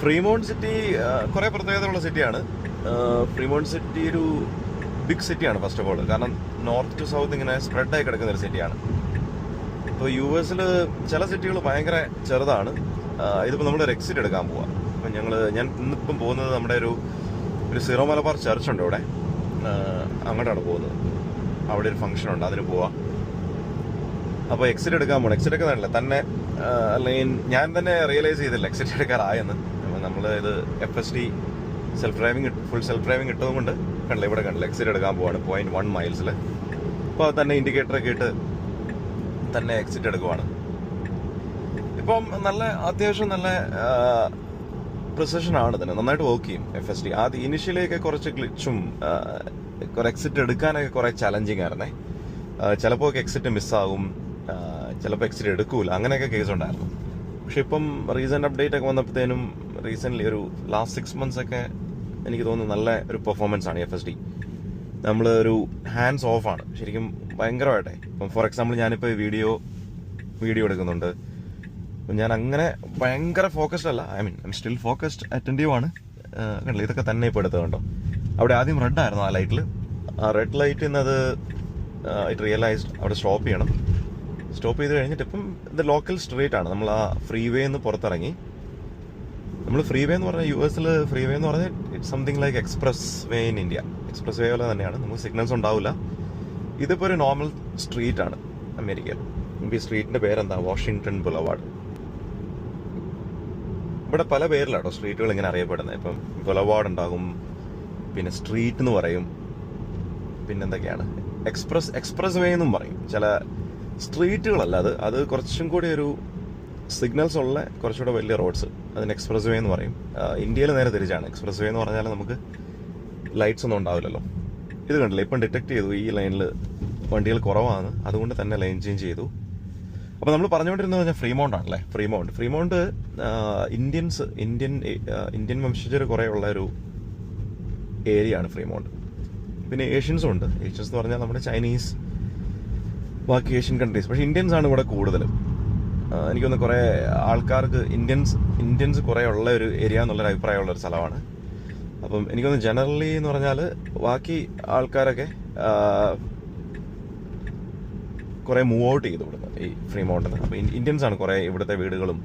Fremont city കുറേ പ്രത്യേകതയുള്ള സിറ്റിയാണ്. ഫ്രീമോണ്ട് സിറ്റി ഒരു ബിഗ് സിറ്റിയാണ് ഫസ്റ്റ് ഓഫ് ഓൾ. കാരണം നോർത്ത് ടു സൗത്ത് ഇങ്ങനെ സ്പ്രെഡായി കിടക്കുന്ന ഒരു സിറ്റിയാണ്. ഇപ്പോൾ US ചില സിറ്റികൾ ഭയങ്കര ചെറുതാണ്. ഇതിപ്പോൾ നമ്മളൊരു എക്സിറ്റ് എടുക്കാൻ പോവാം. അപ്പം ഞാൻ ഇന്നിപ്പം പോകുന്നത് നമ്മുടെ ഒരു സീറോ മലബാർ ചർച്ച് ഉണ്ട് ഇവിടെ, അങ്ങോട്ടാണ് പോകുന്നത്. അവിടെ ഒരു ഫംഗ്ഷൻ ഉണ്ട്, അതിന് പോവാം. അപ്പോൾ എക്സിറ്റ് എടുക്കാൻ പോകണം. എക്സിറ്റ് ഒക്കെ തന്നെ അല്ലെങ്കിൽ ഞാൻ തന്നെ റിയലൈസ് ചെയ്തില്ല എക്സിറ്റ് എടുക്കാറായെന്ന്. അപ്പോൾ നമ്മൾ ഇത് FSD ഫുൾ സെൽഫ് ഡ്രൈവിംഗ് ഇട്ടതുകൊണ്ട് കണ്ടില്ല, ഇവിടെ കണ്ടില്ല എക്സിറ്റ് എടുക്കാൻ പോവാണ് 0.1 മൈൽസിൽ. അപ്പോൾ തന്നെ ഇൻഡിക്കേറ്ററൊക്കെ ഇട്ട് തന്നെ എക്സിറ്റ് എടുക്കുവാണ്. ഇപ്പം അത്യാവശ്യം നല്ല പ്രിസിഷനാണ് തന്നെ, നന്നായിട്ട് വർക്ക് ചെയ്യും FSD. ആദ്യം ഇനിഷ്യലിയൊക്കെ കുറച്ച് ഗ്ലിച്ചും എക്സിറ്റ് എടുക്കാനൊക്കെ കുറേ ചലഞ്ചിങ് ആയിരുന്നേ. ചിലപ്പോൾ എക്സിറ്റ് മിസ്സാകും, ചിലപ്പോൾ എക്സിറ്റ് എടുക്കൂല, അങ്ങനെയൊക്കെ കേസ് ഉണ്ടായിരുന്നു. പക്ഷെ ഇപ്പം റീസെന്റ് അപ്ഡേറ്റ് ഒക്കെ വന്നപ്പോഴത്തേനും റീസെന്റ് ഒരു ലാസ്റ്റ് 6 months ഒക്കെ എനിക്ക് തോന്നുന്നു നല്ല ഒരു പെർഫോമൻസ് ആണ് FSD. നമ്മൾ ഒരു ഹാൻഡ്സ് ഓഫ് ആണ് ശരിക്കും ഭയങ്കരമായിട്ടെ. ഇപ്പം ഫോർ എക്സാമ്പിൾ ഞാനിപ്പോൾ വീഡിയോ എടുക്കുന്നുണ്ട്. ഞാൻ അങ്ങനെ ഭയങ്കര ഫോക്കസ്ഡ് അല്ല, I mean still focused, attentive ആണ്. കണ്ടില്ല, ഇതൊക്കെ തന്നെ ഇപ്പോൾ എടുത്തത് കണ്ടോ. അവിടെ ആദ്യം റെഡ് ആയിരുന്നു ആ ലൈറ്റിൽ. ആ റെഡ് ലൈറ്റിൽ നിന്ന് അത് ഇറ്റ് റിയലൈസ്ഡ് അവിടെ സ്റ്റോപ്പ് ചെയ്യണം. സ്റ്റോപ്പ് ചെയ്ത് കഴിഞ്ഞിട്ട് ഇപ്പം ഇത് ലോക്കൽ സ്ട്രീറ്റ് ആണ്. നമ്മൾ ആ ഫ്രീ വേ നിന്ന് പുറത്തിറങ്ങി. നമ്മൾ ഫ്രീ വേ എന്ന് പറഞ്ഞാൽ US ഫ്രീ വേ എന്ന് പറഞ്ഞാൽ it's something like express way in India. Express വേ പോലെ തന്നെയാണ്, നമുക്ക് സിഗ്നൽസ് ഉണ്ടാവില്ല. ഇതിപ്പോൾ ഒരു നോർമൽ സ്ട്രീറ്റ് ആണ് അമേരിക്കയിൽ. ഈ സ്ട്രീറ്റിന്റെ പേരെന്താ, വാഷിങ്ടൺ ബുളവാർഡ്. ഇവിടെ പല പേരിലാട്ടോ സ്ട്രീറ്റുകൾ ഇങ്ങനെ അറിയപ്പെടുന്നത്. ഇപ്പം ബുളവാർഡ് ഉണ്ടാകും, പിന്നെ സ്ട്രീറ്റ് എന്ന് പറയും, പിന്നെന്തൊക്കെയാണ് എക്സ്പ്രസ് വേ എന്നും പറയും. ചില സ്ട്രീറ്റുകളല്ല, അത് കുറച്ചും കൂടി ഒരു സിഗ്നൽസ് ഉള്ള കുറച്ചുകൂടെ വലിയ റോഡ്സ്, അതിന് എക്സ്പ്രസ് വേ എന്ന് പറയും. ഇന്ത്യയിൽ നേരെ തിരിച്ചാണ്. എക്സ്പ്രസ് വേ എന്ന് പറഞ്ഞാൽ നമുക്ക് ലൈറ്റ്സ് ഒന്നും ഉണ്ടാവില്ലല്ലോ. ഇത് കണ്ടില്ല, ഇപ്പം ഡിറ്റക്ട് ചെയ്തു ഈ ലൈനിൽ വണ്ടികൾ കുറവാണ്, അതുകൊണ്ട് തന്നെ ലൈൻ ചേഞ്ച് ചെയ്തു. അപ്പോൾ നമ്മൾ പറഞ്ഞുകൊണ്ടിരുന്നത് പറഞ്ഞാൽ ഫ്രീമൗണ്ട് ആണല്ലേ. ഫ്രീമൗണ്ട് ഇന്ത്യൻ വംശജർ കുറേ ഉള്ള ഒരു ഏരിയ ആണ് ഫ്രീമൗണ്ട്. പിന്നെ ഏഷ്യൻസും ഉണ്ട്. ഏഷ്യൻസ് എന്ന് പറഞ്ഞാൽ നമ്മുടെ ചൈനീസ്, ബാക്കി ഏഷ്യൻ കൺട്രീസ്. പക്ഷേ ഇന്ത്യൻസ് ആണ് ഇവിടെ കൂടുതലും. എനിക്കൊന്ന് കുറേ ആൾക്കാർക്ക് ഇന്ത്യൻസ് കുറേ ഉള്ള ഒരു ഏരിയ എന്നുള്ളൊരു അഭിപ്രായമുള്ള ഒരു സ്ഥലമാണ്. അപ്പം എനിക്കൊന്ന് ജനറലി എന്ന് പറഞ്ഞാൽ ബാക്കി ആൾക്കാരൊക്കെ കുറേ മൂവ് ഔട്ട് ചെയ്തു ഇവിടുന്ന്, ഈ ഫ്രീമൗണ്ടിൽ. അപ്പോൾ ഇന്ത്യൻസ് ആണ് കുറേ ഇവിടുത്തെ വീടുകളും.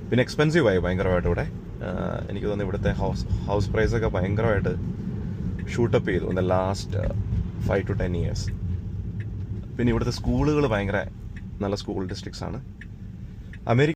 പിന്നെ എക്സ്പെൻസീവ് ആയി ഭയങ്കരമായിട്ട് ഇവിടെ. എനിക്ക് തോന്നുന്നു ഇവിടുത്തെ ഹൗസ് പ്രൈസൊക്കെ ഭയങ്കരമായിട്ട് ഷൂട്ടപ്പ് ചെയ്തു in the last 5 to 10 years. പിന്നെ ഇവിടുത്തെ സ്കൂളുകൾ ഭയങ്കര നല്ല സ്കൂൾ ഡിസ്ട്രിക്ട്സ് ആണ്. അമേരിക്ക